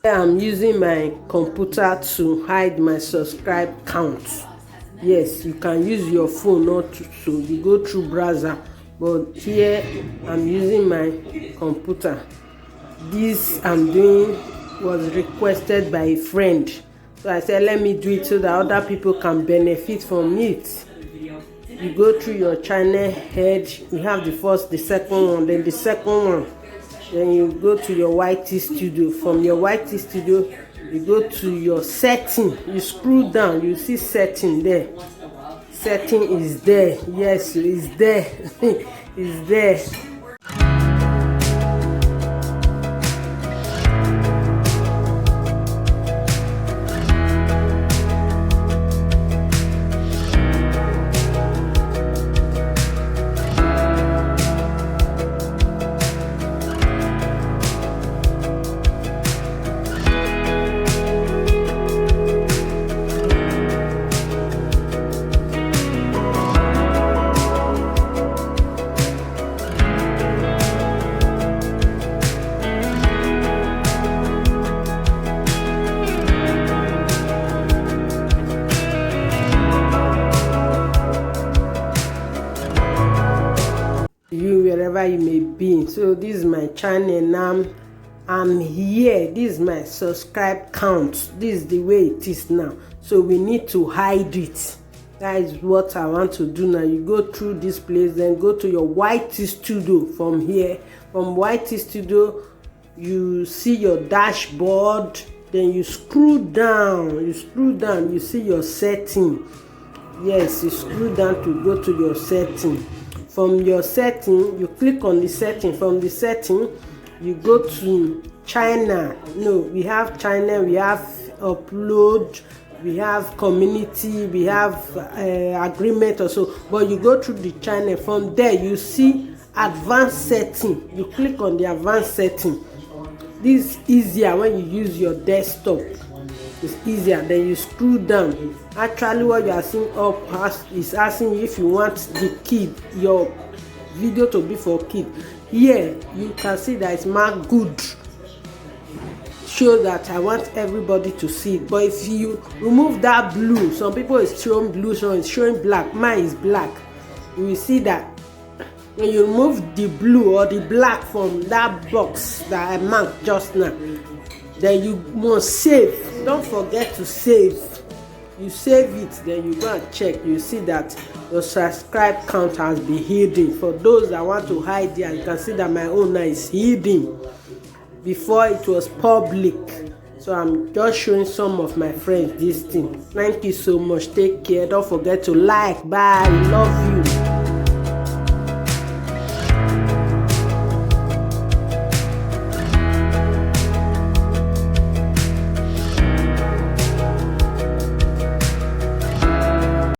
I'm using my computer to hide my subscribe count. Yes, you can use your phone not to, so you go through browser, but here I'm using my computer. This I'm doing was requested by a friend, so I said let me do it so that other people can benefit from it. You go through your channel head, you have the first, the second one, then the second one. Then you go to your YT studio. From your YT studio, you go to your setting. You scroll down, you see setting there. Setting is there. Yes, it's there. It's there. You wherever you may be. So this is my channel now. I'm here. This is my subscribe count. This is the way it is now. So we need to hide it. That is what I want to do now. You go through this place, then go to your YT studio. From here, from YT studio, you see your dashboard. Then you scroll down. You see your setting. Yes, you scroll down to go to your setting. From your setting, you click on the setting. From the setting, you go to China. No, we have China, we have upload, we have community, we have agreement also. But you go through the China. From there, you see advanced setting. You click on the advanced setting. This is easier when you use your desktop. It's easier. Then you scroll down. Actually, what you are seeing up is asking you if you want the kid, your video to be for kid. Here you can see that it's marked good. Show that I want everybody to see it. But if you remove that blue, some people is showing blue, some is showing black. Mine is black. You will see that when you remove the blue or the black from that box that I marked just now, then you must save. Don't forget to save. You save it, then you go and check. You see that your subscribe count has been hidden. For those that want to hide it, you can see that my own now is hidden. Before it was public. So I'm just showing some of my friends this thing. Thank you so much. Take care. Don't forget to like. Bye. Love you.